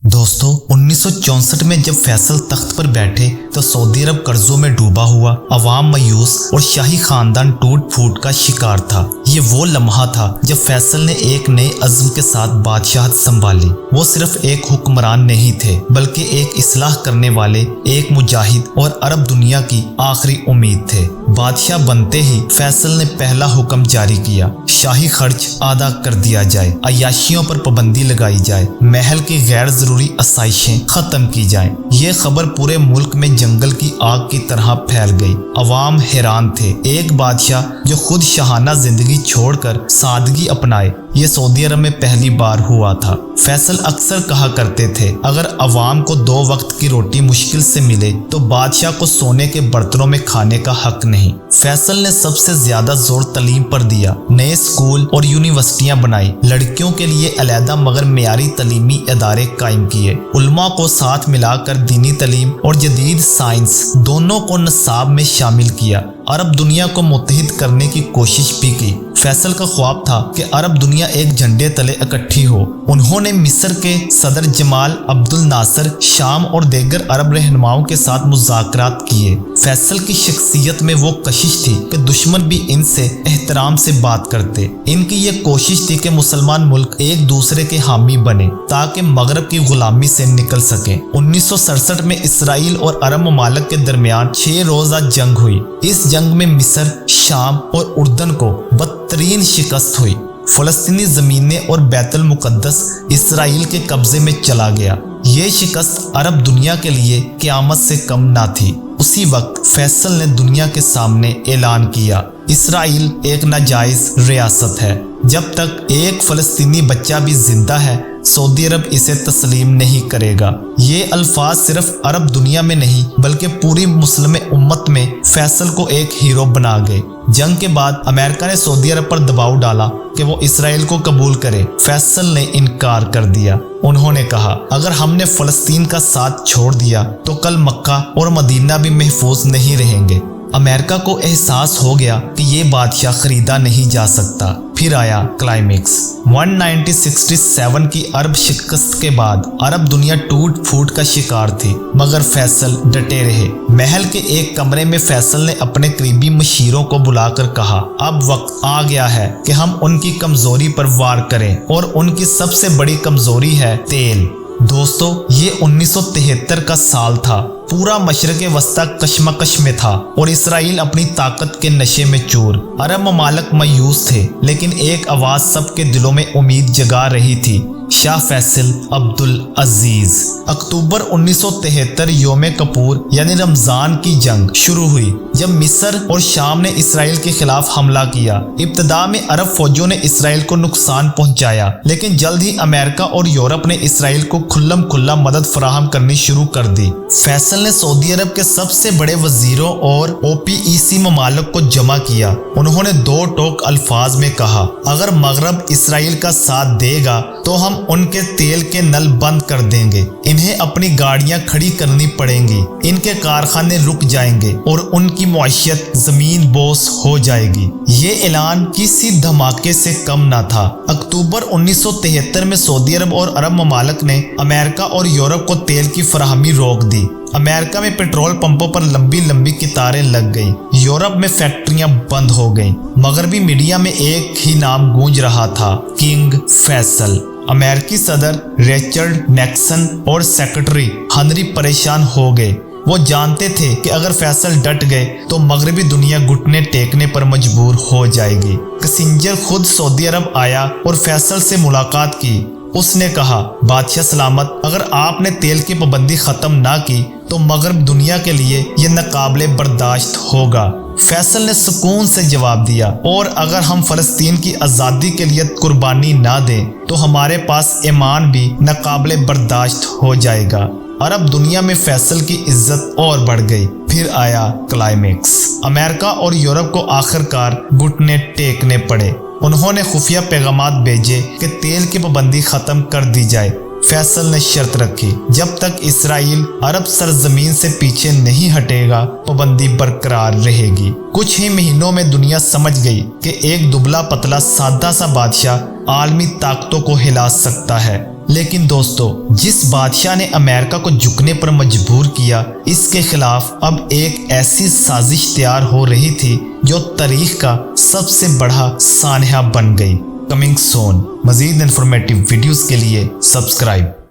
दोस्तों 1964 में जब फैसल तख्त पर बैठे तो सऊदी अरब कर्जों में डूबा हुआ, अवाम मायूस और शाही खानदान टूट फूट का शिकार था। ये वो लम्हा था जब फैसल ने एक नए अज़्म के साथ बादशाहत संभाली। वो सिर्फ एक हुक्मरान नहीं थे बल्कि एक इस्लाह करने वाले, एक मुजाहिद और अरब दुनिया की आखिरी उम्मीद थे। बादशाह बनते ही फैसल ने पहला हुक्म जारी किया, शाही खर्च आदा कर दिया जाए, अय्याशियों पर पाबंदी लगाई जाए, महल की गैर जरूरी आसाइशें खत्म की जाएं। ये खबर पूरे मुल्क में जंगल की आग की तरह फैल गई। अवाम हैरान थे, एक बादशाह जो खुद शाहाना जिंदगी छोड़कर सादगी अपनाए, ये सऊदी अरब में पहली बार हुआ था। फैसल अक्सर कहा करते थे, अगर अवाम को 2 वक्त की रोटी मुश्किल से मिले तो बादशाह को सोने के बर्तनों में खाने का हक नहीं। फैसल ने सबसे ज्यादा जोर तालीम पर दिया, नए स्कूल और यूनिवर्सिटियां बनाई, लड़कियों के लिए अलहदा मगर मेयारी तालीमी इदारे कायम किए, उलमा को साथ मिलाकर दीनी तालीम और जदीद साइंस दोनों को निसाब में शामिल किया, अरब दुनिया को मुत्तहिद करने की कोशिश भी की। फैसल का ख्वाब था कि अरब दुनिया एक झंडे तले इकट्ठी हो। उन्होंने मिस्र के सदर जमाल अब्दुल नासर, शाम और दीगर अरब रहनुमाओं के साथ मुज़ाकरात किए। फैसल की शख्सियत में वो कशिश थी कि दुश्मन भी इनसे एहतराम से बात करते। इनकी ये कोशिश थी कि मुसलमान मुल्क एक दूसरे के हामी बने ताकि मगरब की गुलामी से निकल सके। 1967 में इसराइल और अरब ममालिक के दरमियान 6 रोज़ा जंग हुई। इस जंग में मिस्र, शाम और उर्दन को बदतरीन शिकस्त हुई। फलस्तीनी ज़मीनें और बैतुल मुक़द्दस इसराइल के कब्जे में चला गया। ये शिकस्त अरब दुनिया के लिए क़यामत से कम ना थी। उसी वक्त फैसल ने दुनिया के सामने ऐलान किया, इसराइल एक नाजायज़ रियासत है। जब तक एक फ़लस्तीनी बच्चा भी जिंदा है, सऊदी अरब इसे तस्लीम नहीं करेगा। ये अल्फाज सिर्फ अरब दुनिया में नहीं बल्कि पूरी मुस्लिम उम्मत में फैसल को एक हीरो बना गए। जंग के बाद अमेरिका ने सऊदी अरब पर दबाव डाला कि वो इसराइल को कबूल करे। फैसल ने इनकार कर दिया। उन्होंने कहा, अगर हमने फ़लस्तीन का साथ छोड़ दिया तो कल मक्का और मदीना भी महफूज नहीं रहेंगे। अमेरिका को एहसास हो गया कि ये बादशाह खरीदा नहीं जा सकता। फिर आया क्लाइमेक्स। 1967 की अरब शिकस्त के बाद अरब दुनिया टूट फूट का शिकार थी, मगर फैसल डटे रहे। महल के एक कमरे में फैसल ने अपने करीबी मशीरों को बुलाकर कहा, अब वक्त आ गया है कि हम उनकी कमजोरी पर वार करें, और उनकी सबसे बड़ी कमजोरी है तेल। दोस्तों, ये 1973 का साल था। पूरा मशरक़े वस्ता कशमकश में था और इसराइल अपनी ताकत के नशे में चूर। अरब ममालिक मायूस थे, लेकिन एक आवाज सबके दिलों में उम्मीद जगा रही थी, शाह फैसल अब्दुल अजीज। अक्टूबर 1973 योम कपूर यानी रमजान की जंग शुरू हुई, जब मिस्र और शाम ने इसराइल के खिलाफ हमला किया। इब्तदा में अरब फौजों ने इसराइल को नुकसान पहुंचाया, लेकिन जल्द ही अमेरिका और यूरोप ने इसराइल को खुल्लम खुल्ला मदद फराहम करनी शुरू कर दी। फैसल ने सऊदी अरब के सबसे बड़े वजीरों और OPEC ममालिक को जमा किया। उन्होंने 2 टोक अल्फाज में कहा, अगर मगरब इसराइल का साथ देगा तो हम उनके तेल के नल बंद कर देंगे, इन्हें अपनी गाड़ियां खड़ी करनी पड़ेंगी, इनके कारखाने रुक जाएंगे और उनकी मुआशियत जमीन बोस हो जाएगी। ये ऐलान किसी धमाके से कम ना था। अक्टूबर 1973 में सऊदी अरब और अरब ममालिक ने अमेरिका और यूरोप को तेल की फराहमी रोक दी। अमेरिका में पेट्रोल पंपों पर लंबी लंबी कतारें लग गईं। यूरोप में फैक्ट्रियां बंद हो गईं। मगरबी मीडिया में एक ही नाम गूंज रहा था, किंग फैसल। अमेरिकी सदर रिचर्ड निक्सन और सेक्रेटरी हेनरी परेशान हो गए। वो जानते थे कि अगर फैसल डट गए तो मगरबी दुनिया घुटने टेकने पर मजबूर हो जाएगी। किसिंजर खुद सऊदी अरब आया और फैसल से मुलाकात की। उसने कहा, बादशाह सलामत, अगर आपने तेल की पाबंदी ख़त्म ना की तो मगरब दुनिया के लिए ये नाकाबिले बर्दाश्त होगा। फैसल ने सुकून से जवाब दिया, और अगर हम फ़लस्तीन की आज़ादी के लिए कुर्बानी ना दें तो हमारे पास ईमान भी नाकाबिले बर्दाश्त हो जाएगा। अरब दुनिया में फैसल की इज्जत और बढ़ गई। फिर आया क्लाइमेक्स। अमेरिका और यूरोप को आखिरकार घुटने टेकने पड़े। उन्होंने खुफिया पैगामात भेजे कि तेल की पाबंदी खत्म कर दी जाए। फैसल ने शर्त रखी, जब तक इसराइल अरब सरजमीन से पीछे नहीं हटेगा पाबंदी बरकरार रहेगी। कुछ ही महीनों में दुनिया समझ गई कि एक दुबला पतला सादा सा बादशाह आलमी ताकतों को हिला सकता है। لیکن دوستو جس بادشاہ نے امریکہ کو جھکنے پر مجبور کیا اس کے خلاف اب ایک ایسی سازش تیار ہو رہی تھی جو تاریخ کا سب سے بڑا سانحہ بن گئی۔ کمنگ سون، مزید انفارمیٹیو ویڈیوز کے لیے سبسکرائب۔